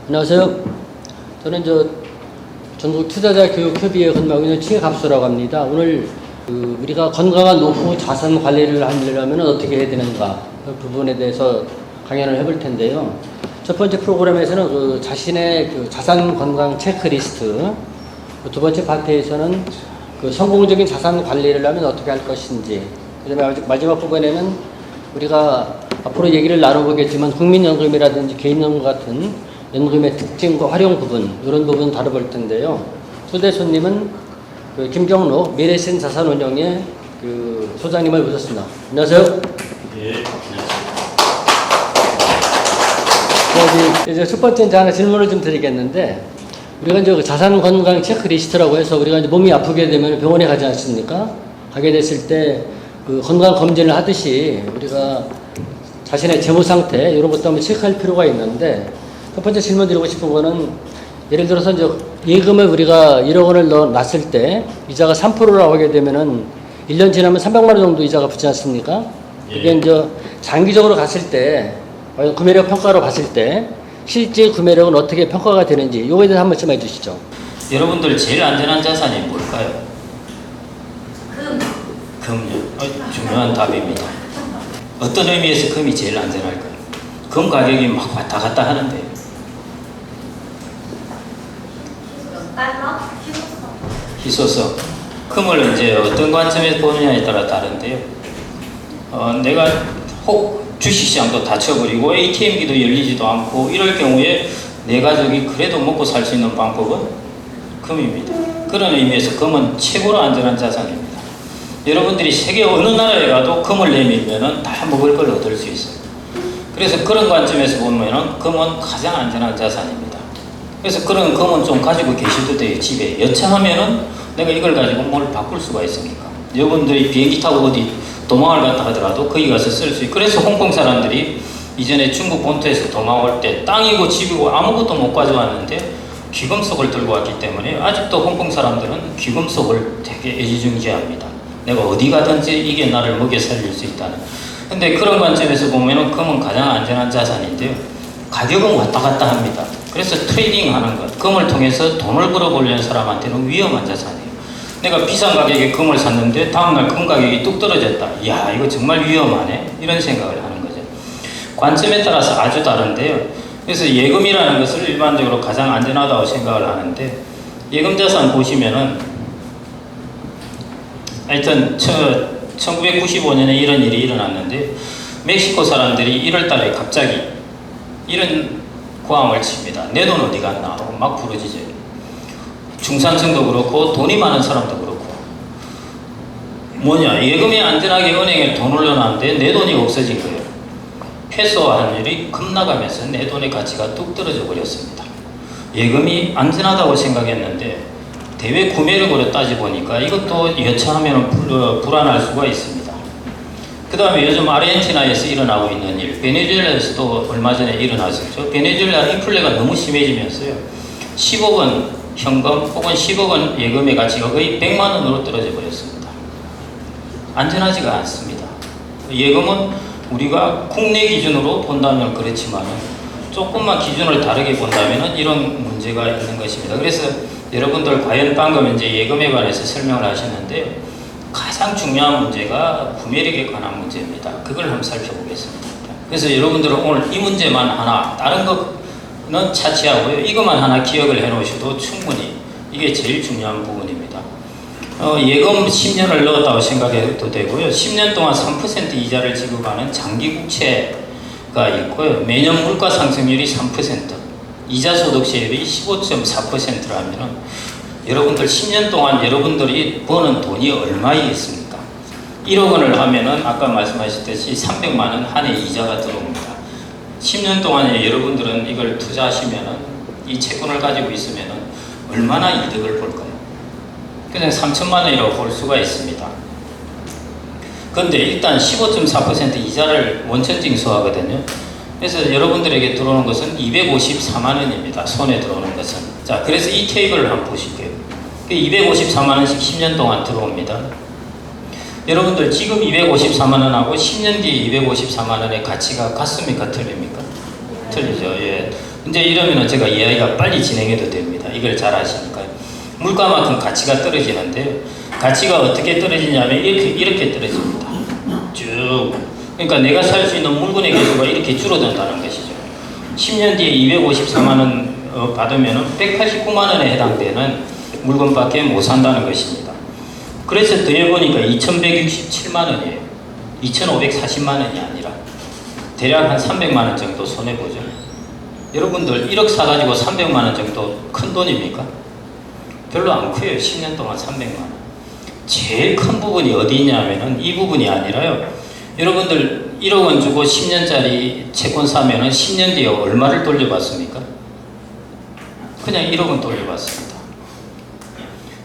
안녕하세요. 저는 전국 투자자 교육협의회 근무하고 있는 최갑수라고 합니다. 오늘 우리가 건강한 노후 자산 관리를 하려면 어떻게 해야 되는가 그 부분에 대해서 강연을 해볼 텐데요. 첫 번째 프로그램에서는 자신의 자산 건강 체크리스트, 두 번째 파트에서는 성공적인 자산 관리를 하면 어떻게 할 것인지, 그다음에 마지막 부분에는 우리가 앞으로 얘기를 나눠보겠지만 국민연금이라든지 개인연금 같은 연금의 특징과 활용 부분, 이런 부분 다뤄볼 텐데요. 초대 손님은 김경로 미래신 자산운용의 소장님을 모셨습니다. 안녕하세요. 예, 안녕하세요. 이제 첫 번째 하나 질문을 좀 드리겠는데, 우리가 이제 자산 건강 체크리스트라고 해서 우리가 이제 몸이 아프게 되면 병원에 가지 않습니까? 가게 됐을 때 건강 검진을 하듯이 우리가 자신의 재무 상태 이런 것도 한번 체크할 필요가 있는데, 첫 번째 질문 드리고 싶은 거는, 예를 들어서 이제 예금을 우리가 1억 원을 놨을 때 이자가 3%라고 하게 되면은 1년 지나면 300만 원 정도 이자가 붙지 않습니까? 그게 이제 장기적으로 갔을 때 구매력 평가로 봤을 때 실제 구매력은 어떻게 평가가 되는지 요거에 대해서 한 말씀 해주시죠. 여러분들 제일 안전한 자산이 뭘까요? 금요. 중요한 답입니다. 어떤 의미에서 금이 제일 안전할까요? 금 가격이 막 왔다 갔다 하는데. 희소성. 금을 이제 어떤 관점에서 보느냐에 따라 다른데요. 내가 혹 주식시장도 닫혀버리고 ATM기도 열리지도 않고 이럴 경우에 내 가족이 그래도 먹고 살 수 있는 방법은 금입니다. 그런 의미에서 금은 최고로 안전한 자산입니다. 여러분들이 세계 어느 나라에 가도 금을 내밀면은 다 먹을 걸 얻을 수 있어요. 그래서 그런 관점에서 보면은 금은 가장 안전한 자산입니다. 그래서 그런 금은 좀 가지고 계셔도 돼요. 집에 여차하면은 내가 이걸 가지고 뭘 바꿀 수가 있으니까. 여러분들이 비행기 타고 어디 도망을 갔다 하더라도 거기 가서 쓸 수 있고. 그래서 홍콩 사람들이 이전에 중국 본토에서 도망올 때 땅이고 집이고 아무것도 못 가져왔는데 귀금속을 들고 왔기 때문에 아직도 홍콩 사람들은 귀금속을 되게 애지중지합니다. 내가 어디 가든지 이게 나를 먹여 살릴 수 있다는. 근데 그런 관점에서 보면은 금은 가장 안전한 자산인데요. 가격은 왔다 갔다 합니다. 그래서 트레이딩 하는 것, 금을 통해서 돈을 벌어보려는 사람한테는 위험한 자산이에요. 내가 비싼 가격에 금을 샀는데 다음날 금 가격이 뚝 떨어졌다. 이야, 이거 정말 위험하네. 이런 생각을 하는 거죠. 관점에 따라서 아주 다른데요. 그래서 예금이라는 것을 일반적으로 가장 안전하다고 생각을 하는데, 예금 자산 보시면은 하여튼 1995년에 이런 일이 일어났는데, 멕시코 사람들이 1월 달에 갑자기 이런 고함을 칩니다. 내 돈 어디 갔나 하고 막 부르짖어요. 중산층도 그렇고 돈이 많은 사람도 그렇고. 뭐냐, 예금에 안전하게 은행에 돈을 넣어놨는데 내 돈이 없어진 거예요. 페소 환율이 급락하면서 내 돈의 가치가 뚝 떨어져 버렸습니다. 예금이 안전하다고 생각했는데 대외 구매력으로 따져보니까 이것도 여차하면 불안할 수가 있습니다. 그 다음에 요즘 아르헨티나에서 일어나고 있는 일, 베네수엘라에서도 얼마 전에 일어났었죠. 베네수엘라 인플레가 너무 심해지면서요, 10억 원 현금 혹은 10억 원 예금의 가치가 거의 100만 원으로 떨어져 버렸습니다. 안전하지가 않습니다. 예금은 우리가 국내 기준으로 본다면 그렇지만 조금만 기준을 다르게 본다면 이런 문제가 있는 것입니다. 그래서 여러분들 과연 방금 이제 예금에 관해서 설명을 하셨는데, 가장 중요한 문제가 구매력에 관한 문제입니다. 그걸 한번 살펴보겠습니다. 그래서 여러분들은 오늘 이 문제만 하나, 다른 거는 차치하고요, 이것만 하나 기억을 해 놓으셔도 충분히 이게 제일 중요한 부분입니다. 예금 10년을 넣었다고 생각해도 되고요. 10년 동안 3% 이자를 지급하는 장기 국채가 있고요. 매년 물가 상승률이 3%, 이자 소득세율이 15.4%라면은 여러분들 10년 동안 여러분들이 버는 돈이 얼마이겠습니까? 1억 원을 하면은 아까 말씀하셨듯이 300만 원 한 해 이자가 들어옵니다. 10년 동안에 여러분들은 이걸 투자하시면은, 이 채권을 가지고 있으면은 얼마나 이득을 볼까요? 그냥 3천만 원이라고 볼 수가 있습니다. 그런데 일단 15.4% 이자를 원천 징수하거든요. 그래서 여러분들에게 들어오는 것은 254만 원입니다. 손에 들어오는 것은. 자, 그래서 이 테이블을 한번 보실게요. 254만 원씩 10년 동안 들어옵니다. 여러분들 지금 254만 원하고 10년 뒤에 254만 원의 가치가 같습니까? 틀립니까? 틀리죠. 예. 이제 이러면은 제가 이야기가 빨리 진행해도 됩니다. 이걸 잘 아시니까요. 물가만큼 가치가 떨어지는데요. 가치가 어떻게 떨어지냐면 이렇게 떨어집니다. 쭉. 그러니까 내가 살 수 있는 물건의 개수가 이렇게 줄어든다는 것이죠. 10년 뒤에 254만 원 받으면 189만 원에 해당되는 물건밖에 못 산다는 것입니다. 그래서 더해보니까 2167만 원이에요. 2540만 원이 아니라 대략 한 300만 원 정도 손해보죠. 여러분들 1억 사가지고 300만 원 정도 큰 돈입니까? 별로 안 커요. 10년 동안 300만 원. 제일 큰 부분이 어디 있냐면은 이 부분이 아니라요. 여러분들 1억 원 주고 10년짜리 채권 사면은 10년 뒤에 얼마를 돌려받습니까? 그냥 1억 원 돌려받습니다.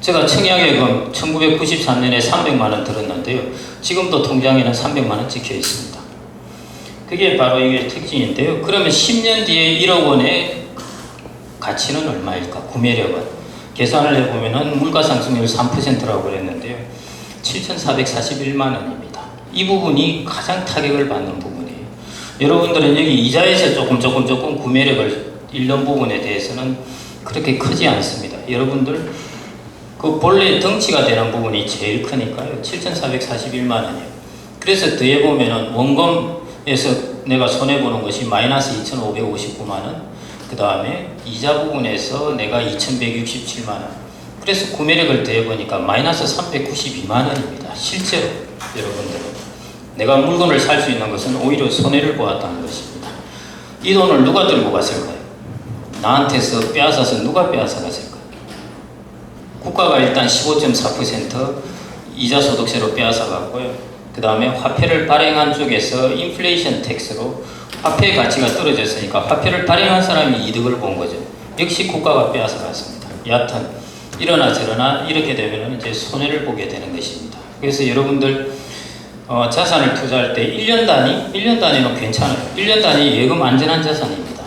제가 청약예금 1993년에 300만 원 들었는데요. 지금도 통장에는 300만 원 찍혀 있습니다. 그게 바로 이게 특징인데요. 그러면 10년 뒤에 1억 원의 가치는 얼마일까? 구매력은. 계산을 해보면은 물가상승률 3%라고 그랬는데요. 7,441만 원입니다. 이 부분이 가장 타격을 받는 부분이에요. 여러분들은 여기 이자에서 조금 구매력을 잃는 부분에 대해서는 그렇게 크지 않습니다. 여러분들 그 본래 덩치가 되는 부분이 제일 크니까요. 7,441만 원이에요. 그래서 더해보면은 원금에서 내가 손해보는 것이 마이너스 2,559만 원, 그 다음에 이자 부분에서 내가 2,167만 원. 그래서 구매력을 더해보니까 마이너스 392만 원입니다. 실제로 여러분들은 내가 물건을 살 수 있는 것은 오히려 손해를 보았다는 것입니다. 이 돈을 누가 들고 갔을까요? 나한테서 빼앗아서 누가 빼앗아 갔을까요? 국가가 일단 15.4% 이자 소득세로 빼앗아 갔고요. 그 다음에 화폐를 발행한 쪽에서 인플레이션 텍스로 화폐의 가치가 떨어졌으니까 화폐를 발행한 사람이 이득을 본 거죠. 역시 국가가 빼앗아 갔습니다. 여하튼 이러나 저러나 이렇게 되면 이제 손해를 보게 되는 것입니다. 그래서 여러분들 자산을 투자할 때 1년 단위는 괜찮아요. 1년 단위 예금 안전한 자산입니다.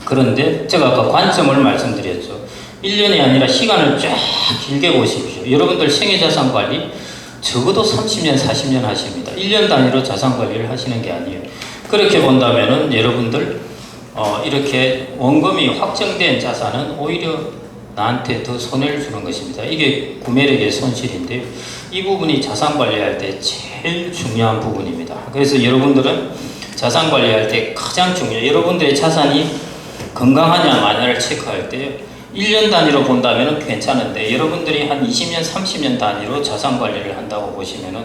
그런데 제가 아까 관점을 말씀드렸죠. 1년이 아니라 시간을 쫙 길게 보십시오. 여러분들 생애자산 관리 적어도 30년, 40년 하십니다. 1년 단위로 자산 관리를 하시는 게 아니에요. 그렇게 본다면은 여러분들 이렇게 원금이 확정된 자산은 오히려 나한테 더 손해를 주는 것입니다. 이게 구매력의 손실인데요. 이 부분이 자산 관리할 때 제일 중요한 부분입니다. 그래서 여러분들은 자산 관리할 때 가장 여러분들의 자산이 건강하냐 마냐를 체크할 때 1년 단위로 본다면 괜찮은데 여러분들이 한 20년, 30년 단위로 자산 관리를 한다고 보시면은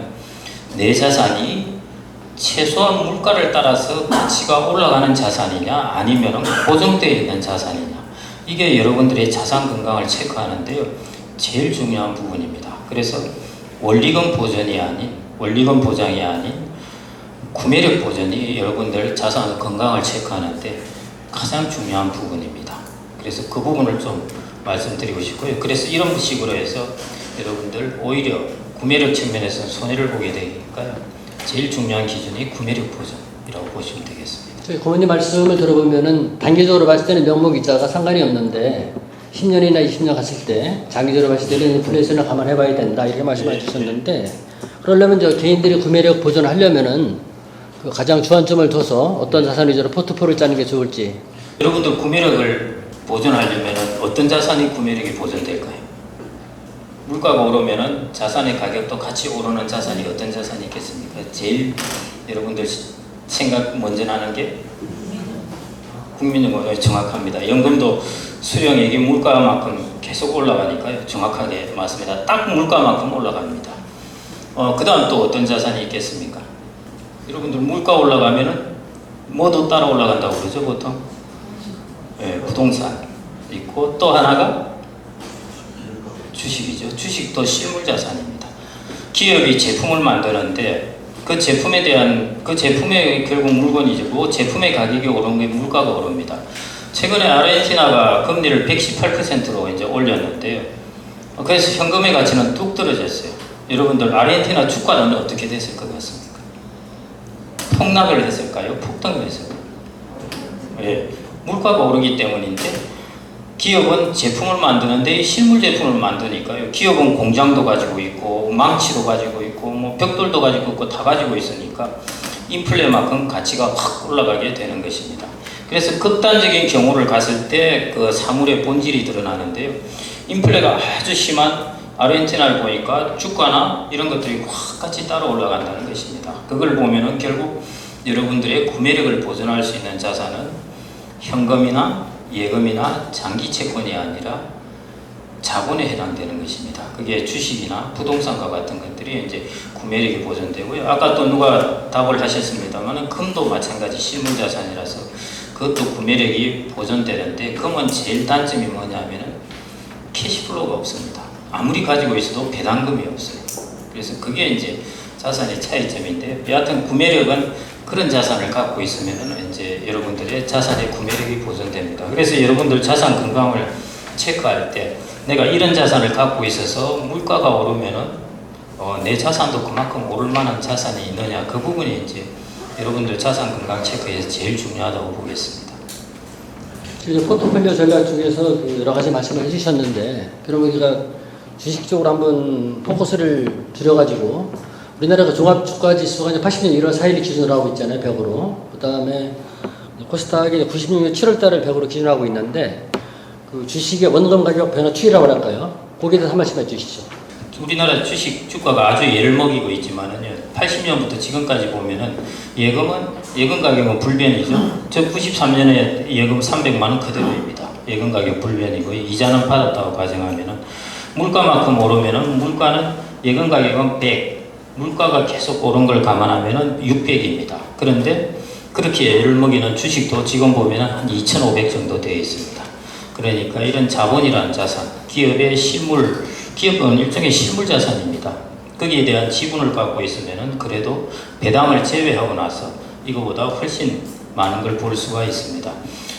내 자산이 최소한 물가를 따라서 가치가 올라가는 자산이냐 아니면 고정되어 있는 자산이냐 이게 여러분들의 자산 건강을 체크하는데요. 제일 중요한 부분입니다. 그래서 원리금 보전이 아닌 원리금 보장이 아닌 구매력 보전이 여러분들 자산 건강을 체크하는데 가장 중요한 부분입니다. 그래서 그 부분을 좀 말씀드리고 싶고요. 그래서 이런 식으로 해서 여러분들 오히려 구매력 측면에서 손해를 보게 되니까요. 제일 중요한 기준이 구매력 보전이라고 보시면 되겠습니다. 저희 고모님 말씀을 들어보면은 단기적으로 봤을 때는 명목 이자가 상관이 없는데 10년이나 20년 갔을 때 장기적으로 봤을 때는 인플레이션을 감안해 봐야 된다 이렇게 말씀해 주셨는데 그러려면 저 개인들이 구매력 보전하려면은 그 가장 주안점을 둬서 어떤 자산 위주로 포트폴리오를 짜는 게 좋을지. 여러분들 구매력을 보존하려면 어떤 자산이 구매력이 보존될까요? 물가가 오르면 자산의 가격도 같이 오르는 자산이 어떤 자산이 있겠습니까? 제일 여러분들 생각 먼저 나는 게 국민연금이 정확합니다. 연금도 수령액이 물가만큼 계속 올라가니까요. 정확하게 맞습니다. 딱 물가만큼 올라갑니다. 그 다음 또 어떤 자산이 있겠습니까? 여러분들 물가 올라가면은 뭐도 따라 올라간다고 그러죠 보통? 네, 부동산 있고 또 하나가 주식이죠. 주식도 실물자산입니다. 기업이 제품을 만드는데 그 제품에 대한 그 제품의 결국 물건이죠. 그 제품의 가격이 오른 게 물가가 오릅니다. 최근에 아르헨티나가 금리를 118%로 이제 올렸는데요. 그래서 현금의 가치는 뚝 떨어졌어요. 여러분들 아르헨티나 주가는 어떻게 됐을 것 같습니까? 폭락을 했을까요? 폭등을 했을까요? 예, 물가가 오르기 때문인데 기업은 제품을 만드는데 실물 제품을 만드니까요. 기업은 공장도 가지고 있고 망치도 가지고 있고 뭐 벽돌도 가지고 있고 다 가지고 있으니까 인플레만큼 가치가 확 올라가게 되는 것입니다. 그래서 극단적인 경우를 갔을 때 그 사물의 본질이 드러나는데요. 인플레가 아주 심한 아르헨티나를 보니까 주가나 이런 것들이 확 같이 따라 올라간다는 것입니다. 그걸 보면은 결국 여러분들의 구매력을 보존할 수 있는 자산은 현금이나 예금이나 장기 채권이 아니라 자본에 해당되는 것입니다. 그게 주식이나 부동산과 같은 것들이 이제 구매력이 보존되고요. 아까 또 누가 답을 하셨습니다만 금도 마찬가지 실물자산이라서 그것도 구매력이 보존되는데 금은 제일 단점이 뭐냐면은 캐시플로우가 없습니다. 아무리 가지고 있어도 배당금이 없어요. 그래서 그게 이제 자산의 차이점인데 여하튼 구매력은 그런 자산을 갖고 있으면 이제 여러분들의 자산의 구매력이 보존됩니다. 그래서 여러분들 자산 건강을 체크할 때 내가 이런 자산을 갖고 있어서 물가가 오르면은 내 자산도 그만큼 오를 만한 자산이 있느냐 그 부분이 이제 여러분들 자산 건강 체크에서 제일 중요하다고 보겠습니다. 지금 포트폴리오 전략 중에서 여러 가지 말씀을 해주셨는데 그러면 우리가 주식 쪽으로 한번 포커스를 줄여가지고 우리나라가 종합주가지수가 80년 1월 4일 기준으로 하고 있잖아요. 100으로. 그 다음에 코스닥이 96년 7월 달을 100으로 기준으로 하고 있는데 그 주식의 원금 가격 변화 추이라고 할까요? 거기에 대해서 한 말씀 해주시죠. 우리나라 주식 주가가 아주 예를 먹이고 있지만은요, 80년부터 지금까지 보면은 예금 가격은 불변이죠. 저 93년에 예금 300만 원 그대로입니다. 예금 가격 불변이고 이자는 받았다고 가정하면은 물가만큼 오르면은 물가는 예금 가격은 100, 물가가 계속 오른 걸 감안하면은 600입니다. 그런데 그렇게 예를 먹이는 주식도 지금 보면은 한 2,500 정도 되어 있습니다. 그러니까 이런 자본이라는 자산, 기업은 일종의 실물 자산입니다. 거기에 대한 지분을 갖고 있으면은 그래도 배당을 제외하고 나서 이거보다 훨씬 많은 걸 볼 수가 있습니다.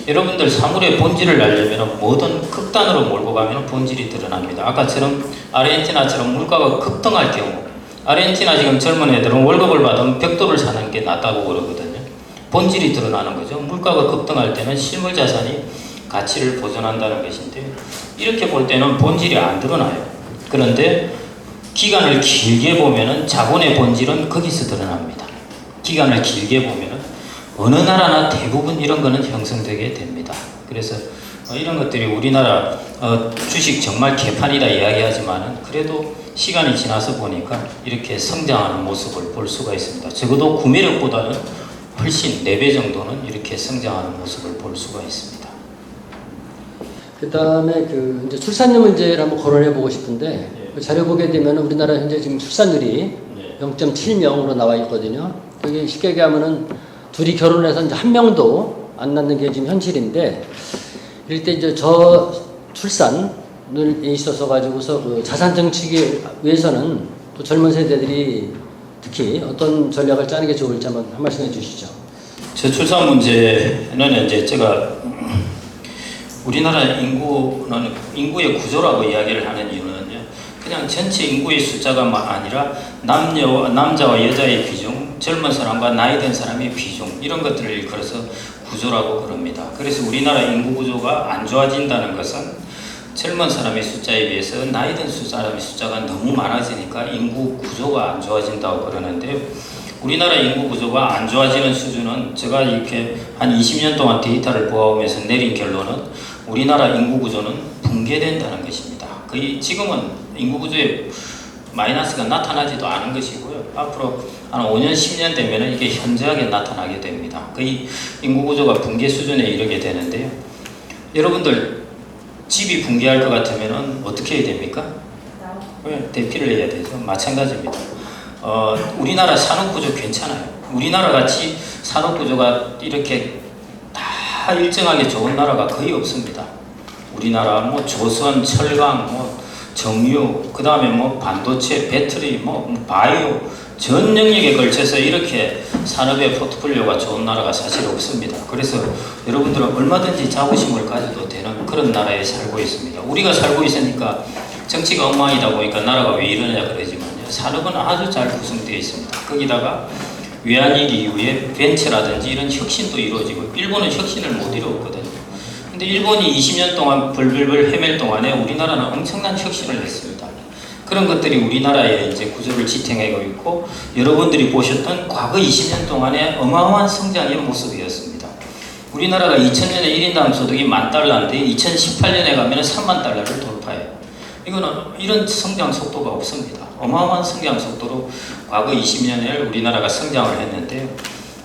여러분들 사물의 본질을 알려면 뭐든 극단으로 몰고 가면 본질이 드러납니다. 아까처럼 아르헨티나처럼 물가가 급등할 경우 아르헨티나 지금 젊은 애들은 월급을 받으면 벽돌을 사는 게 낫다고 그러거든요. 본질이 드러나는 거죠. 물가가 급등할 때는 실물 자산이 가치를 보존한다는 것인데 이렇게 볼 때는 본질이 안 드러나요. 그런데 기간을 길게 보면은 자본의 본질은 거기서 드러납니다. 기간을 길게 보면은 어느 나라나 대부분 이런 거는 형성되게 됩니다. 그래서 이런 것들이 우리나라 주식 정말 개판이다 이야기하지만은 그래도 시간이 지나서 보니까 이렇게 성장하는 모습을 볼 수가 있습니다. 적어도 구매력보다는 훨씬 4배 정도는 이렇게 성장하는 모습을 볼 수가 있습니다. 그 다음에 이제 출산율 문제를 한번 거론해 보고 싶은데 그 자료 보게 되면 우리나라 현재 지금 출산율이 0.70으로 나와 있거든요. 그게 쉽게 얘기하면은 둘이 결혼해서 이제 한 명도 안 낳는 게 지금 현실인데 이럴 때 이제 저출산에 있어서 가지고서 그 자산 정책에 위해서는 또 젊은 세대들이 특히 어떤 전략을 짜는 게 좋을지 한번 한 말씀 해주시죠. 저출산 문제는 이제 제가 우리나라 인구의 구조라고 이야기를 하는 이유는요, 그냥 전체 인구의 숫자가 아니라 남자와 여자의 비중, 젊은 사람과 나이 든 사람의 비중, 이런 것들을 일컬어서 구조라고 그럽니다. 그래서 우리나라 인구 구조가 안 좋아진다는 것은 젊은 사람의 숫자에 비해서 나이 든 사람의 숫자가 너무 많아지니까 인구 구조가 안 좋아진다고 그러는데요. 우리나라 인구 구조가 안 좋아지는 수준은 제가 이렇게 한 20년 동안 데이터를 보아오면서 내린 결론은 우리나라 인구 구조는 붕괴된다는 것입니다. 거의 지금은 인구 구조에 마이너스가 나타나지도 않은 것이고요. 앞으로 한 5년, 10년 되면 이게 현저하게 나타나게 됩니다. 거의 인구 구조가 붕괴 수준에 이르게 되는데요. 여러분들 집이 붕괴할 것 같으면 어떻게 해야 됩니까? 대피를 해야 되죠. 마찬가지입니다. 우리나라 산업구조 괜찮아요. 우리나라 같이 산업구조가 이렇게 다 일정하게 좋은 나라가 거의 없습니다. 우리나라 뭐 조선, 철강, 뭐 정유, 그 다음에 뭐 반도체, 배터리, 뭐 바이오 전 영역에 걸쳐서 이렇게 산업의 포트폴리오가 좋은 나라가 사실 없습니다. 그래서 여러분들은 얼마든지 자부심을 가져도 되는 그런 나라에 살고 있습니다. 우리가 살고 있으니까 정치가 엉망이다 보니까 나라가 왜 이러냐 그러지만요. 산업은 아주 잘 구성되어 있습니다. 거기다가 외환위기 이후에 벤처라든지 이런 혁신도 이루어지고 일본은 혁신을 못 이루었거든요. 근데 일본이 20년 동안 벌벌벌 헤맬 동안에 우리나라는 엄청난 혁신을 했습니다. 그런 것들이 우리나라의 이제 구조를 지탱하고 있고 여러분들이 보셨던 과거 20년 동안의 어마어마한 성장의 모습이었습니다. 우리나라가 2000년에 1인당 소득이 $10,000인데 2018년에 가면 3만 달러를 돌파해요. 이거는 이런 성장 속도가 없습니다. 어마어마한 성장 속도로 과거 20년을 우리나라가 성장을 했는데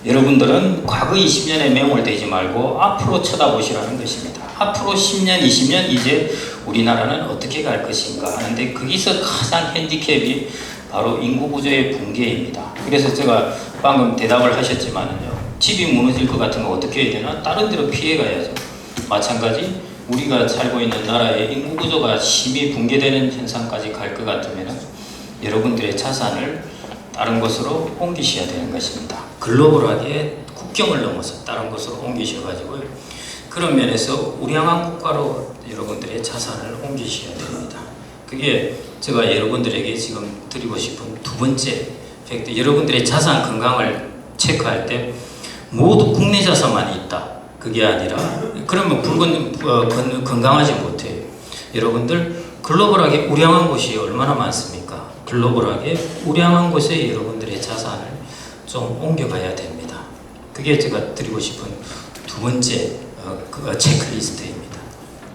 여러분들은 과거 20년에 매몰되지 말고 앞으로 쳐다보시라는 것입니다. 앞으로 10년, 20년 이제 우리나라는 어떻게 갈 것인가 하는데 거기서 가장 핸디캡이 바로 인구구조의 붕괴입니다. 그래서 제가 방금 대답을 하셨지만요. 집이 무너질 것 같으면 어떻게 해야 되나? 다른 데로 피해가야죠. 마찬가지 우리가 살고 있는 나라의 인구구조가 심히 붕괴되는 현상까지 갈 것 같으면 여러분들의 자산을 다른 곳으로 옮기셔야 되는 것입니다. 글로벌하게 국경을 넘어서 다른 곳으로 옮기셔가지고요. 그런 면에서 우량한 국가로 여러분들의 자산을 옮기셔야 됩니다. 그게 제가 여러분들에게 지금 드리고 싶은 두 번째 팩트. 여러분들의 자산 건강을 체크할 때 모두 국내 자산만 있다. 그게 아니라 그러면 건강하지 못해요. 여러분들 글로벌하게 우량한 곳이 얼마나 많습니까? 글로벌하게 우량한 곳에 여러분들의 자산을 좀 옮겨가야 됩니다. 그게 제가 드리고 싶은 두 번째 체크리스트입니다.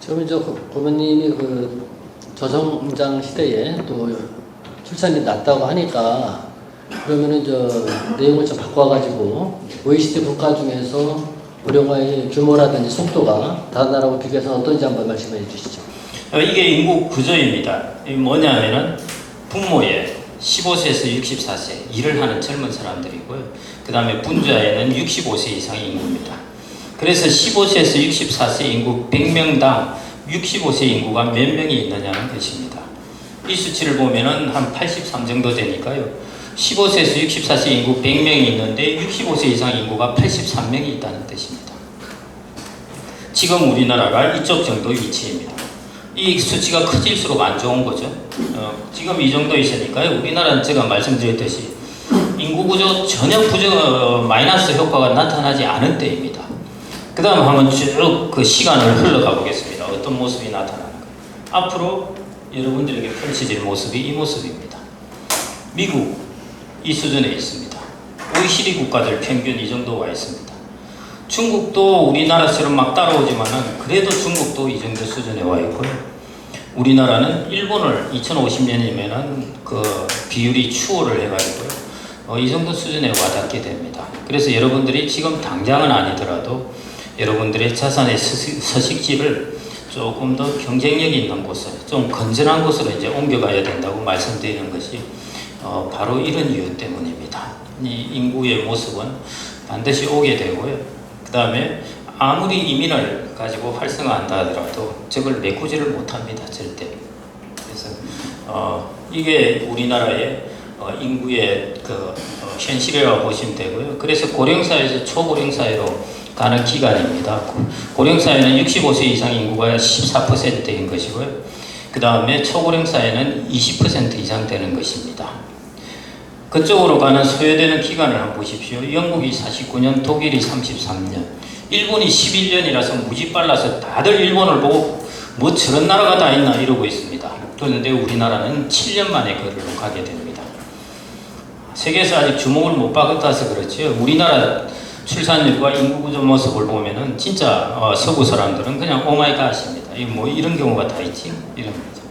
지금 이제 고모님이 그 저성장 시대에 또 출산이 낮다고 하니까 그러면은 저 내용을 좀 바꿔가지고 OECD 국가 중에서 고령화의 규모라든지 속도가 다른 나라하고 비교해서 어떤지 한번 말씀해 주시죠. 이게 인구 구조입니다. 뭐냐면은 부모의 15세에서 64세 일을 하는 젊은 사람들이고요. 그 다음에 분자에는 65세 이상의 인구입니다. 그래서 15세에서 64세 인구 100명당 65세 인구가 몇 명이 있느냐는 것입니다. 이 수치를 보면은 한 83 정도 되니까요. 15세에서 64세 인구 100명이 있는데 65세 이상 인구가 83명이 있다는 뜻입니다. 지금 우리나라가 이쪽 정도 위치입니다. 이 수치가 커질수록 안 좋은 거죠. 지금 이 정도 있으니까요. 우리나라는 제가 말씀드렸듯이 인구구조 전혀 마이너스 효과가 나타나지 않은 때입니다. 그 다음 한번 쭉 그 시간을 흘러가 보겠습니다. 어떤 모습이 나타나는가. 앞으로 여러분들에게 펼쳐질 모습이 이 모습입니다. 미국 이 수준에 있습니다. OECD 국가들 평균 이 정도 와 있습니다. 중국도 우리나라처럼 막 따라오지만은 그래도 중국도 이 정도 수준에 와 있고요. 우리나라는 일본을 2050년이면은 그 비율이 추월을 해가지고요. 이 정도 수준에 와닿게 됩니다. 그래서 여러분들이 지금 당장은 아니더라도 여러분들의 자산의 서식지를 조금 더 경쟁력 있는 곳을 좀 건전한 곳으로 이제 옮겨가야 된다고 말씀드리는 것이 바로 이런 이유 때문입니다. 이 인구의 모습은 반드시 오게 되고요. 그 다음에 아무리 이민을 가지고 활성화한다 하더라도 저걸 메꾸지를 못합니다. 절대. 그래서 이게 우리나라의 인구의 현실이라고 보시면 되고요. 그래서 고령사회에서 초고령사회로 가는 기간입니다. 고령사회는 65세 이상 인구가 14%인 것이고요. 그 다음에 초고령사회는 20% 이상 되는 것입니다. 그쪽으로 가는 소요되는 기간을 한번 보십시오. 영국이 49년, 독일이 33년, 일본이 11년이라서 무지 빨라서 다들 일본을 보고 뭐 저런 나라가 다 있나 이러고 있습니다. 그런데 우리나라는 7년 만에 그걸로 가게 됩니다. 세계에서 아직 주목을 못 받아서 그렇죠. 우리나라 출산율과 인구구조 모습을 보면은 진짜 서구 사람들은 그냥 오마이갓입니다. 뭐 이런 경우가 다 있지? 이런 거죠.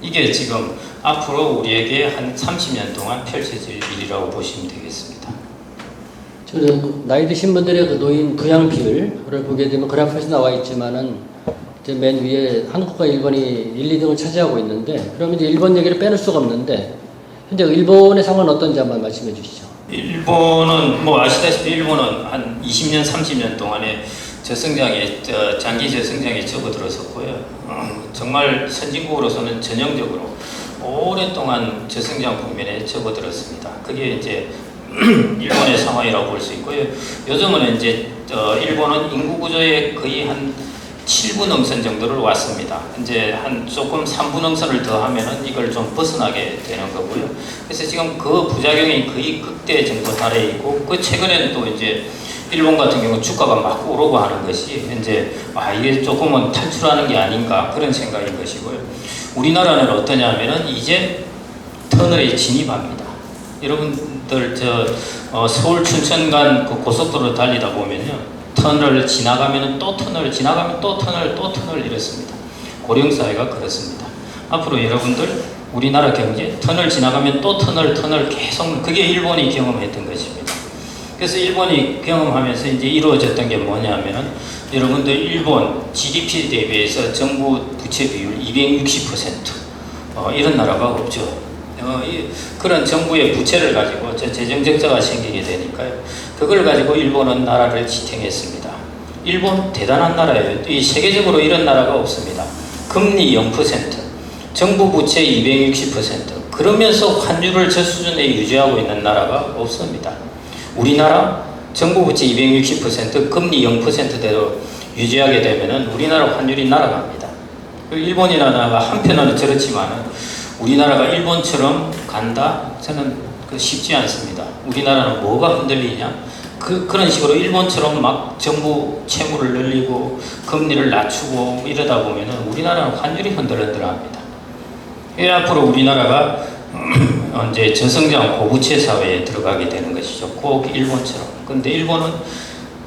이게 지금 앞으로 우리에게 한 30년 동안 펼쳐질 일이라고 보시면 되겠습니다. 지금 나이 드신 분들의 그 노인 부양 비율을 보게 되면 그래프에서 나와 있지만은 이제 맨 위에 한국과 일본이 1, 2등을 차지하고 있는데 그러면 이제 일본 얘기를 빼놓을 수가 없는데 현재 일본의 상황은 어떤지 한번 말씀해 주시죠. 일본은 뭐 아시다시피 일본은 한 20년, 30년 동안에 장기 저성장에 접어들었었고요. 정말 선진국으로서는 전형적으로 오랫동안 저성장 국면에 접어들었습니다. 그게 이제 일본의 상황이라고 볼 수 있고요. 요즘은 이제 일본은 인구 구조의 거의 한 7분 응선 정도를 왔습니다. 이제 한 조금 3분 응선을 더 하면은 이걸 좀 벗어나게 되는 거고요. 그래서 지금 그 부작용이 거의 극대 정도 달해 있고, 그 최근에는 또 이제 일본 같은 경우 주가가 막 오르고 하는 것이 이제 이게 조금은 탈출하는 게 아닌가 그런 생각인 것이고요. 우리나라는 어떠냐면은 이제 터널에 진입합니다. 여러분들 서울 춘천 간 그 고속도로 달리다 보면요. 터널을 지나가면 또 터널, 지나가면 또 터널, 또 터널 이렇습니다. 고령사회가 그렇습니다. 앞으로 여러분들 우리나라 경제 터널 지나가면 또 터널, 터널 계속 그게 일본이 경험했던 것입니다. 그래서 일본이 경험하면서 이제 이루어졌던 게 뭐냐면은 여러분들 일본 GDP 대비해서 정부 부채 비율 260% 이런 나라가 없죠. 그런 정부의 부채를 가지고 재정 적자가 생기게 되니까요. 그걸 가지고 일본은 나라를 지탱했습니다. 일본 대단한 나라예요. 이 세계적으로 이런 나라가 없습니다. 금리 0%, 정부 부채 260%, 그러면서 환율을 저 수준에 유지하고 있는 나라가 없습니다. 우리나라 정부 부채 260%, 금리 0%대로 유지하게 되면은 우리나라 환율이 날아갑니다. 일본이라는 한편으로 저렇지만은 우리나라가 일본처럼 간다? 저는 쉽지 않습니다. 우리나라는 뭐가 흔들리냐? 그런 식으로 일본처럼 막 정부 채무를 늘리고 금리를 낮추고 이러다 보면은 우리나라는 환율이 흔들흔들합니다. 앞으로 우리나라가 이제 저성장 고부채 사회에 들어가게 되는 것이죠. 꼭 일본처럼. 근데 일본은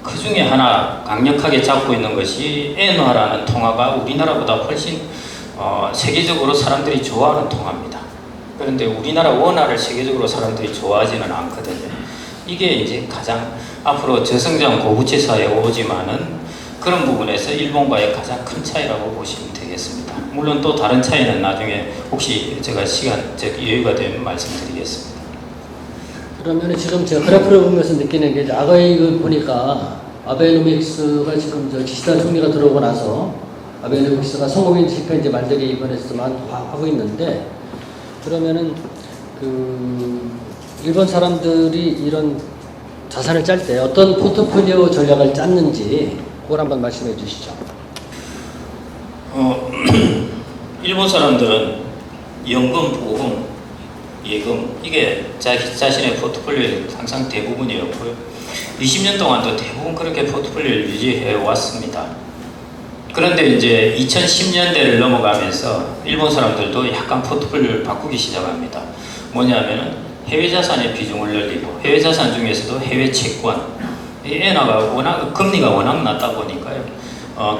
그 중에 하나 강력하게 잡고 있는 것이 엔화라는 통화가 우리나라보다 훨씬 세계적으로 사람들이 좋아하는 통화입니다. 그런데 우리나라 원화를 세계적으로 사람들이 좋아하지는 않거든요. 이게 이제 가장 앞으로 저성장 고부채 사회에 오지만은 그런 부분에서 일본과의 가장 큰 차이라고 보시면 되겠습니다. 물론 또 다른 차이는 나중에 혹시 제가 여유가 되면 말씀드리겠습니다. 그러면 지금 제가 그래프를 보면서 느끼는 게 과거에 보니까 아베노믹스가 지금 기시다 총리가 들어오고 나서 아베노믹스가 성공인 실패인지 말들이 이번에서만 하고 있는데, 그러면은 일본 사람들이 이런 자산을 짤 때 어떤 포트폴리오 전략을 짰는지 그걸 한번 말씀해 주시죠. 일본 사람들은 연금, 보험, 예금 이게 자신의 포트폴리오의 항상 대부분이었고요. 20년 동안도 대부분 그렇게 포트폴리오를 유지해 왔습니다. 그런데 이제 2010년대를 넘어가면서 일본 사람들도 약간 포트폴리오를 바꾸기 시작합니다. 뭐냐면은 해외 자산의 비중을 늘리고, 해외 자산 중에서도 해외 채권, 엔화가 금리가 워낙 낮다 보니까요.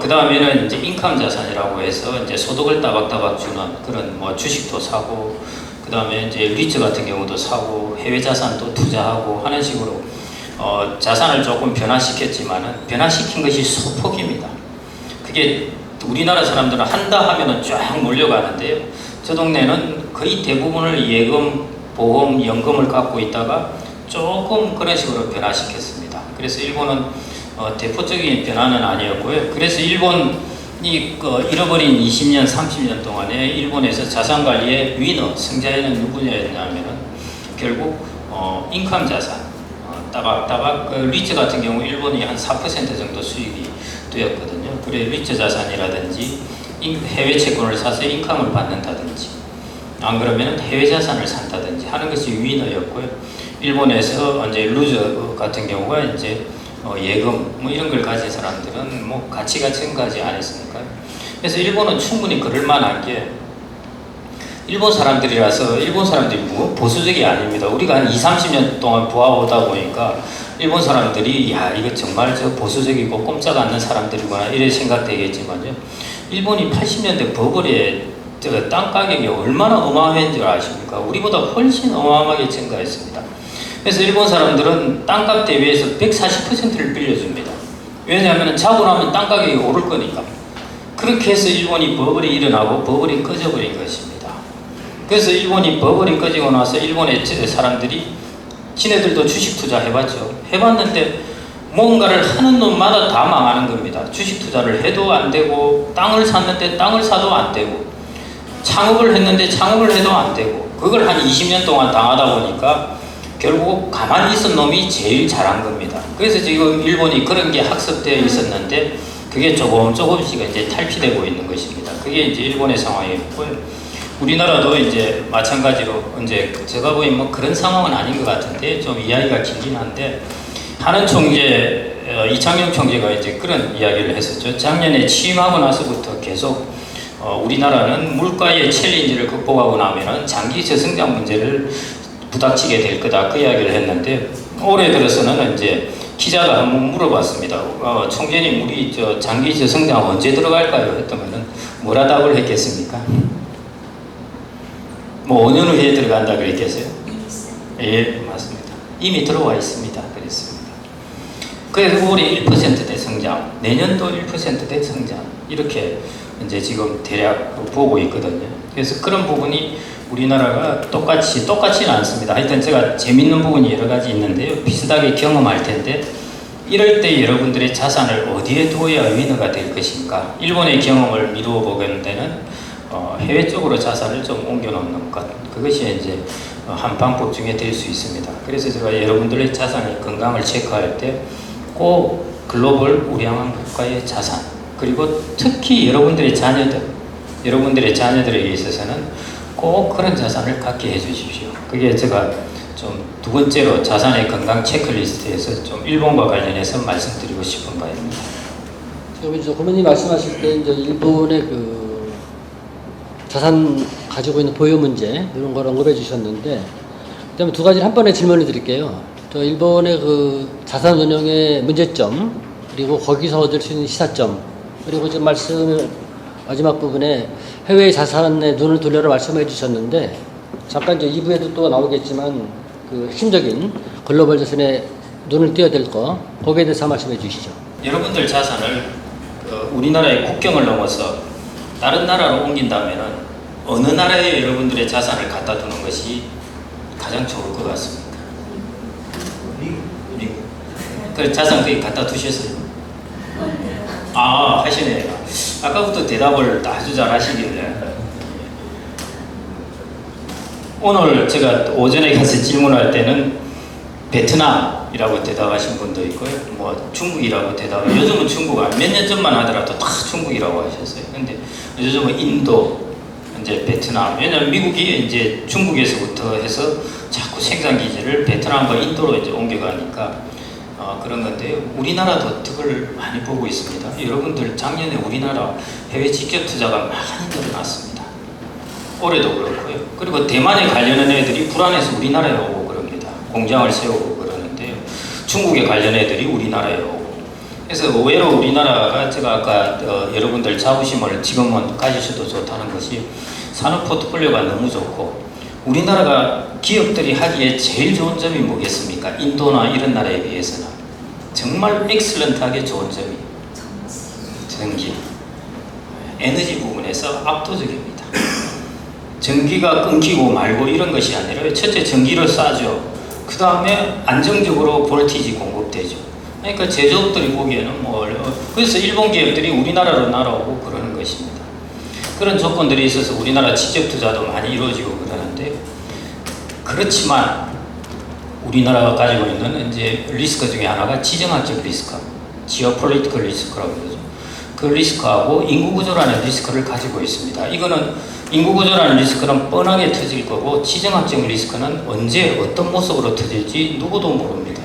그 다음에는 이제 인컴 자산이라고 해서 이제 소득을 따박따박 주는 그런 주식도 사고, 그 다음에 이제 리츠 같은 경우도 사고, 해외 자산도 투자하고 하는 식으로 자산을 조금 변화시켰지만은 변화시킨 것이 소폭입니다. 그게 우리나라 사람들은 한다 하면은 쫙 몰려가는데요. 저 동네는 거의 대부분을 예금, 보험, 연금을 갖고 있다가 조금 그런 식으로 변화시켰습니다. 그래서 일본은 대표적인 변화는 아니었고요. 그래서 일본이 잃어버린 20년, 30년 동안에 일본에서 자산관리의 위너, 승자에는 누구냐면은 결국 인컴 자산, 따박따박 리츠 같은 경우 일본이 한 4% 정도 수익이 되었거든요. 그래 리츠 자산이라든지 해외 채권을 사서 인컴을 받는다든지, 안 그러면 해외 자산을 산다든지 하는 것이 위너였고요. 일본에서 이제 루저 같은 경우가 이제 예금 이런 걸 가진 사람들은 가치가 증가하지 않았습니까? 그래서 일본은 충분히 그럴 만한 게, 일본 사람들이라서 일본 사람들이 보수적이 아닙니다. 우리가 한 20-30년 동안 보아오다 보니까 일본 사람들이 이거 정말 보수적이고 꼼짝 않는 사람들이구나 이렇게 생각되겠지만요. 일본이 80년대 버블에 땅 가격이 얼마나 어마어마한 줄 아십니까? 우리보다 훨씬 어마어마하게 증가했습니다. 그래서 일본 사람들은 땅값 대비해서 140%를 빌려줍니다. 왜냐하면 자고 나면 땅 가격이 오를 거니까. 그렇게 해서 일본이 버블이 일어나고 버블이 꺼져버린 것입니다. 그래서 일본이 버블이 꺼지고 나서 일본의 사람들이 지네들도 주식 투자 해봤죠. 해봤는데 뭔가를 하는 놈마다 다 망하는 겁니다. 주식 투자를 해도 안 되고, 땅을 샀는데 땅을 사도 안 되고, 창업을 했는데 창업을 해도 안 되고, 그걸 한 20년 동안 당하다 보니까 결국 가만히 있은 놈이 제일 잘한 겁니다. 그래서 지금 일본이 그런 게 학습되어 있었는데 그게 조금씩 이제 탈피되고 있는 것입니다. 그게 이제 일본의 상황이었고요. 우리나라도 이제 마찬가지로 이제 제가 보기엔 그런 상황은 아닌 것 같은데 좀 이야기가 길긴 한데, 하는 총재 이창용 총재가 이제 그런 이야기를 했었죠. 작년에 취임하고 나서부터 계속 우리나라는 물가의 챌린지를 극복하고 나면은 장기 저성장 문제를 부닥치게 될 거다, 그 이야기를 했는데, 올해 들어서는 이제 기자가 한번 물어봤습니다. 총재님 우리 장기 저성장 언제 들어갈까요? 했더니는 뭐라 답을 했겠습니까? 뭐 5년 후에 들어간다 그랬겠어요? 예, 맞습니다. 이미 들어와 있습니다. 그랬습니다. 그래서 올해 1%대 성장, 내년도 1%대 성장 이렇게 이제 지금 대략 보고 있거든요. 그래서 그런 부분이 우리나라가 똑같지는 않습니다. 하여튼 제가 재밌는 부분이 여러 가지 있는데요. 비슷하게 경험할 텐데 이럴 때 여러분들의 자산을 어디에 두어야 위너가 될 것인가? 일본의 경험을 미루어 보는 데는 해외 쪽으로 자산을 좀 옮겨놓는 것, 그것이 이제 한 방법 중에 될 수 있습니다. 그래서 제가 여러분들의 자산의 건강을 체크할 때 꼭 글로벌 우량한 국가의 자산, 그리고 특히 여러분들의 자녀들에게 있어서는 꼭 그런 자산을 갖게 해 주십시오. 그게 제가 좀 두 번째로 자산의 건강 체크리스트에서 좀 일본과 관련해서 말씀드리고 싶은 바입니다. 지금 이제 고모님 말씀하실 때 이제 일본의 그 자산 가지고 있는 보유 문제 이런 걸 언급해 주셨는데, 그다음에 두 가지를 한 번에 질문을 드릴게요. 저 일본의 그 자산 운용의 문제점, 그리고 거기서 얻을 수 있는 시사점, 그리고 지금 말씀 마지막 부분에 해외 자산에 눈을 돌려라 말씀해 주셨는데, 잠깐 이제 2부에도 또 나오겠지만 그 핵심적인 글로벌 자산에 눈을 띄어야 될 거, 거기에 대해서 말씀해 주시죠. 여러분들 자산을 우리나라의 국경을 넘어서 다른 나라로 옮긴다면은 어느 나라에 여러분들의 자산을 갖다 두는 것이 가장 좋을 것 같습니까? 미국. 그 자산 거기 갖다 두셨어요? 아, 하시네요. 아까부터 대답을 아주 잘 하시길래. 오늘 제가 오전에 가서 질문할 때는 베트남이라고 대답하신 분도 있고요. 뭐 중국이라고 요즘은 중국 몇 년 전만 하더라도 다 중국이라고 하셨어요. 근데 요즘은 인도, 이제 베트남. 왜냐면 미국이 이제 중국에서부터 해서 자꾸 생산 기지를 베트남과 인도로 이제 옮겨가니까 그런 건데요. 우리나라도 득을 많이 보고 있습니다. 여러분들 작년에 우리나라 해외 직접 투자가 많이 늘어났습니다. 올해도 그렇고요. 그리고 대만에 관련한 애들이 불안해서 우리나라에 오고 그럽니다. 공장을 세우고 그러는데요. 중국에 관련 애들이 우리나라에 오고. 그래서 의외로 우리나라가 제가 아까 여러분들 자부심을 지금은 가지셔도 좋다는 것이 산업 포트폴리오가 너무 좋고, 우리나라가 기업들이 하기에 제일 좋은 점이 뭐겠습니까? 인도나 이런 나라에 비해서는 정말 엑셀런트하게 좋은 점이 전기, 에너지 부분에서 압도적입니다. 전기가 끊기고 말고 이런 것이 아니라 첫째 전기를 쏴죠. 그 다음에 안정적으로 볼티지 공급되죠. 그러니까 제조업들이 보기에는 그래서 일본 기업들이 우리나라로 날아오고 그러는 것입니다. 그런 조건들이 있어서 우리나라 직접 투자도 많이 이루어지고 그러는데, 그렇지만 우리나라가 가지고 있는 이제 리스크 중에 하나가 지정학적 리스크, 지오폴리티컬 리스크라고 그러죠. 그 리스크하고 인구구조라는 리스크를 가지고 있습니다. 이거는 인구구조라는 리스크는 뻔하게 터질 거고, 지정학적 리스크는 언제 어떤 모습으로 터질지 누구도 모릅니다.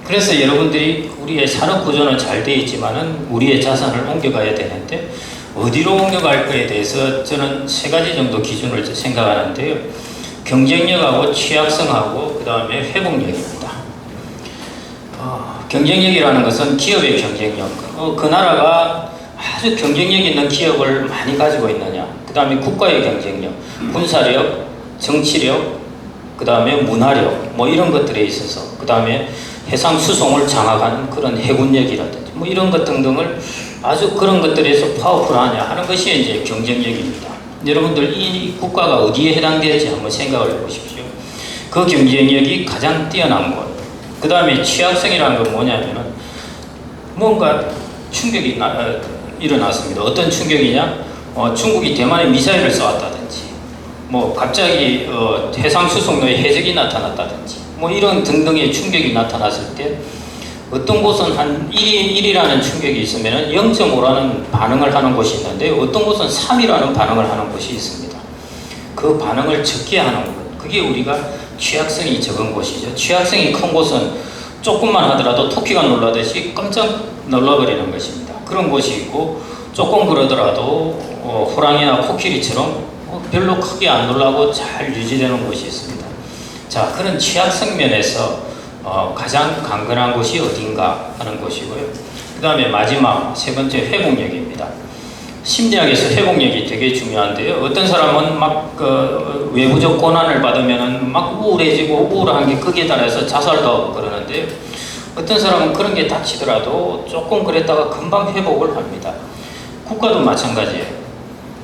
그래서 여러분들이 우리의 산업구조는 잘 되어 있지만은 우리의 자산을 옮겨가야 되는데 어디로 옮겨갈 거에 대해서 저는 세 가지 정도 기준을 생각하는데요. 경쟁력하고 취약성하고 그 다음에 회복력입니다. 경쟁력이라는 것은 기업의 경쟁력, 그 나라가 아주 경쟁력 있는 기업을 많이 가지고 있느냐, 그 다음에 국가의 경쟁력, 군사력, 정치력, 그 다음에 문화력, 이런 것들에 있어서, 그 다음에 해상 수송을 장악하는 그런 해군력이라든지 이런 것 등등을 아주 그런 것들에서 파워풀하냐 하는 것이 이제 경쟁력입니다. 여러분들 이 국가가 어디에 해당되는지 한번 생각을 해보십시오. 그 경쟁력이 가장 뛰어난 것. 그 다음에 취약성이라는 건 뭐냐면은 뭔가 충격이 일어났습니다. 어떤 충격이냐? 중국이 대만에 미사일을 쏘았다든지, 갑자기 해상 수송로에 해적이 나타났다든지, 이런 등등의 충격이 나타났을 때 어떤 곳은 한 1이라는 충격이 있으면 0.5라는 반응을 하는 곳이 있는데, 어떤 곳은 3이라는 반응을 하는 곳이 있습니다. 그 반응을 적게 하는 것, 그게 우리가 취약성이 적은 곳이죠. 취약성이 큰 곳은 조금만 하더라도 토끼가 놀라듯이 깜짝 놀라버리는 것입니다. 그런 곳이 있고, 조금 그러더라도 호랑이나 코끼리처럼 별로 크게 안 놀라고 잘 유지되는 곳이 있습니다. 자, 그런 취약성 면에서 가장 강건한 곳이 어딘가 하는 것이고요. 그 다음에 마지막 세 번째 회복력입니다. 심리학에서 회복력이 되게 중요한데요. 어떤 사람은 막 외부적 고난을 받으면 막 우울해지고 우울한 게 극에 달해서 자살도 하고 그러는데요. 어떤 사람은 그런 게 닥치더라도 조금 그랬다가 금방 회복을 합니다. 국가도 마찬가지예요.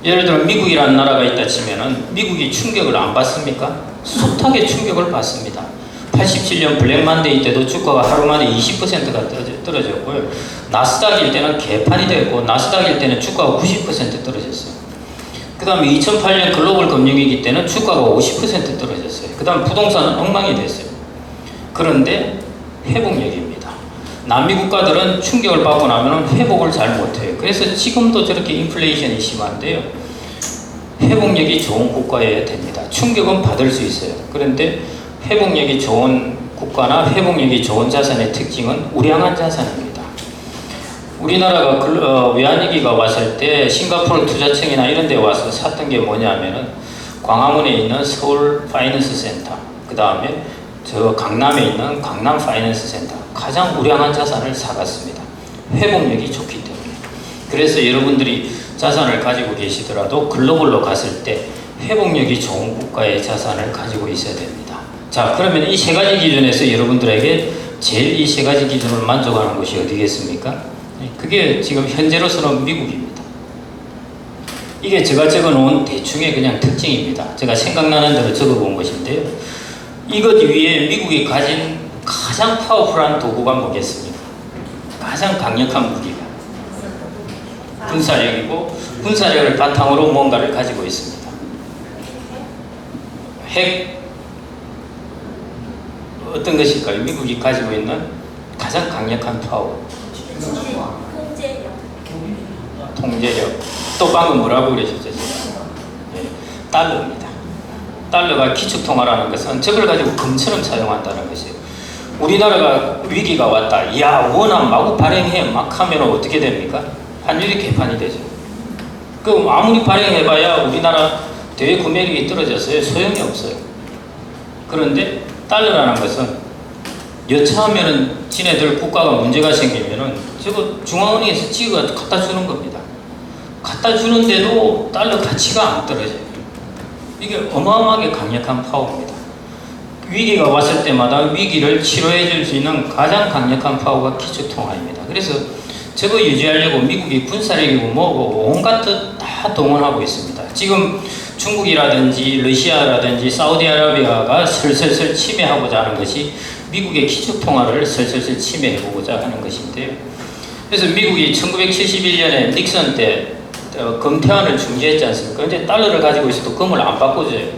예를 들어 미국이라는 나라가 있다 치면은 미국이 충격을 안 받습니까? 숱하게 충격을 받습니다. 87년 블랙만데이 때도 주가가 하루 만에 20%가 떨어졌고요. 나스닥일 때는 개판이 됐고 나스닥일 때는 주가가 90% 떨어졌어요. 그 다음에 2008년 글로벌 금융위기 때는 주가가 50% 떨어졌어요. 그 다음 부동산은 엉망이 됐어요. 그런데 회복력입니다. 남미 국가들은 충격을 받고 나면 회복을 잘 못해요. 그래서 지금도 저렇게 인플레이션이 심한데요. 회복력이 좋은 국가여야 됩니다. 충격은 받을 수 있어요. 그런데 회복력이 좋은 국가나 회복력이 좋은 자산의 특징은 우량한 자산입니다. 우리나라가 외환위기가 왔을 때 싱가포르 투자청이나 이런 데 와서 샀던 게 뭐냐면은 광화문에 있는 서울 파이낸스 센터, 그 다음에 저 강남에 있는 강남 파이낸스 센터, 가장 우량한 자산을 사갔습니다. 회복력이 좋기 때문에. 그래서 여러분들이 자산을 가지고 계시더라도 글로벌로 갔을 때 회복력이 좋은 국가의 자산을 가지고 있어야 됩니다. 자, 그러면 이 세 가지 기준에서 여러분들에게 제일 이 세 가지 기준을 만족하는 곳이 어디겠습니까? 그게 지금 현재로서는 미국입니다. 이게 제가 적어놓은 대충의 그냥 특징입니다. 제가 생각나는 대로 적어본 것인데요. 이것 위에 미국이 가진 가장 파워풀한 도구가 뭐겠습니까? 가장 강력한 무기가 군사력이고, 군사력을 바탕으로 뭔가를 가지고 있습니다. 핵, 어떤 것일까요? 미국이 가지고 있는 가장 강력한 파워. 통제력. 또 방금 뭐라고 그러셨죠? 네, 달러입니다. 달러가 기축통화라는 것은 저걸 가지고 금처럼 사용한다는 것이에요. 우리나라가 위기가 왔다. 야, 원화 마구 발행해 막 하면 어떻게 됩니까? 환율이 개판이 되죠. 그럼 아무리 발행해봐야 우리나라 대외 구매력이 떨어졌어요. 소용이 없어요. 그런데 달러라는 것은 여차하면은 지네들 국가가 문제가 생기면은 저거 중앙은행에서 찍어 갖다 주는 겁니다. 갖다 주는데도 달러 가치가 안 떨어져요. 이게 어마어마하게 강력한 파워입니다. 위기가 왔을 때마다 위기를 치료해 줄 수 있는 가장 강력한 파워가 기축통화입니다. 그래서 저거 유지하려고 미국이 군사력이고 뭐고 온갖 것 다 동원하고 있습니다. 지금 중국이라든지 러시아라든지 사우디아라비아가 슬슬슬 침해하고자 하는 것이 미국의 기축통화를 슬슬슬 침해해보고자 하는 것인데요. 그래서 미국이 1971년에 닉슨 때 금태환을 중재했지 않습니까? 근데 달러를 가지고 있어도 금을 안 바꿔줘요.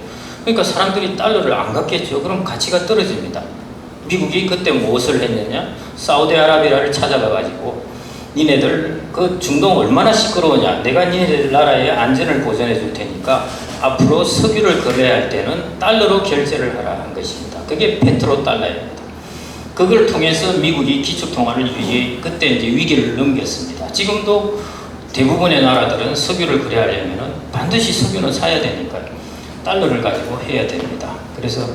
그러니까 사람들이 달러를 안 갖겠죠. 그럼 가치가 떨어집니다. 미국이 그때 무엇을 했느냐? 사우디아라비아를 찾아가가지고 니네들 그 중동 얼마나 시끄러우냐? 내가 니네들 나라의 안전을 보전해 줄 테니까 앞으로 석유를 거래할 때는 달러로 결제를 하라 한 것입니다. 그게 페트로 달러입니다. 그걸 통해서 미국이 기축통화를 그때 이제 위기를 넘겼습니다. 지금도 대부분의 나라들은 석유를 거래하려면 반드시 석유는 사야 되니까요. 달러를 가지고 해야 됩니다. 그래서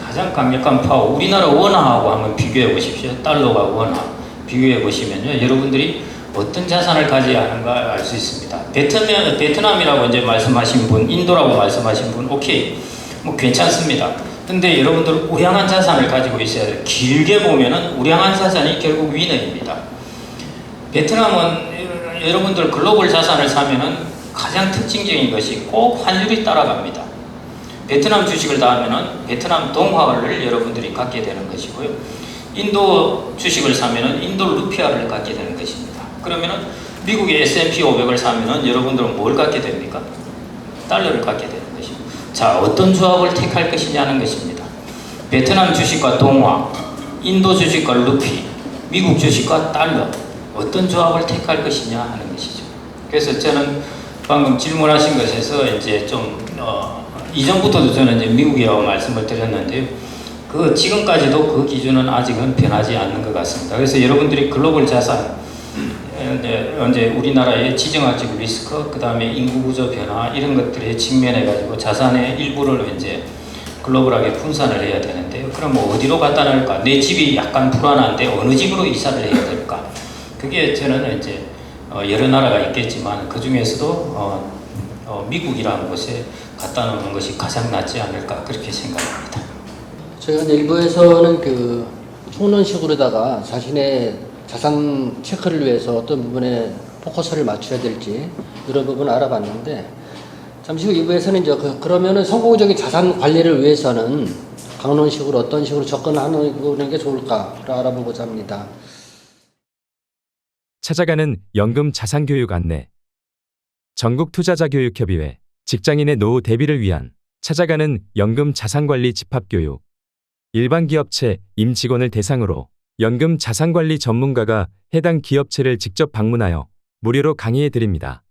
가장 강력한 파워, 우리나라 원화하고 한번 비교해 보십시오. 달러가 원화 비교해 보시면요, 여러분들이 어떤 자산을 가져야 하는가 알 수 있습니다. 베트남이라고 이제 말씀하신 분, 인도라고 말씀하신 분, 오케이, 뭐 괜찮습니다. 근데 여러분들 우량한 자산을 가지고 있어야 돼요. 길게 보면은 우량한 자산이 결국 위너입니다. 베트남은 여러분들 글로벌 자산을 사면은 가장 특징적인 것이 꼭 환율이 따라갑니다. 베트남 주식을 다 하면은 베트남 동화를 여러분들이 갖게 되는 것이고요. 인도 주식을 사면은 인도 루피아를 갖게 되는 것입니다. 그러면은 미국의 S&P 500을 사면은 여러분들은 뭘 갖게 됩니까? 달러를 갖게 되는 것입니다. 자, 어떤 조합을 택할 것이냐는 것입니다. 베트남 주식과 동화, 인도 주식과 루피, 미국 주식과 달러, 어떤 조합을 택할 것이냐 하는 것이죠. 그래서 저는 방금 질문하신 것에서 이제 좀 이전부터도 저는 이제 미국이라고 말씀을 드렸는데요. 그 지금까지도 그 기준은 아직은 변하지 않는 것 같습니다. 그래서 여러분들이 글로벌 자산, 이제 우리나라의 지정학적 리스크, 그 다음에 인구 구조 변화 이런 것들에 직면해 가지고 자산의 일부를 이제 글로벌하게 분산을 해야 되는데요. 그럼 뭐 어디로 갖다 놓을까? 내 집이 약간 불안한데 어느 집으로 이사를 해야 될까? 그게 저는 이제 여러 나라가 있겠지만 그 중에서도 미국이라는 곳에 갖다 놓는 것이 가장 낫지 않을까 그렇게 생각합니다. 저희가 일부에서는 그 총론식으로다가 자신의 자산 체크를 위해서 어떤 부분에 포커스를 맞춰야 될지 이런 부분을 알아봤는데 잠시 후 2부에서는 이제 그러면은 성공적인 자산 관리를 위해서는 강론식으로 어떤 식으로 접근하는 게 좋을까를 알아보고자 합니다. 찾아가는 연금 자산교육 안내. 전국투자자교육협의회 직장인의 노후 대비를 위한 찾아가는 연금 자산관리 집합교육. 일반 기업체 임직원을 대상으로 연금 자산관리 전문가가 해당 기업체를 직접 방문하여 무료로 강의해 드립니다.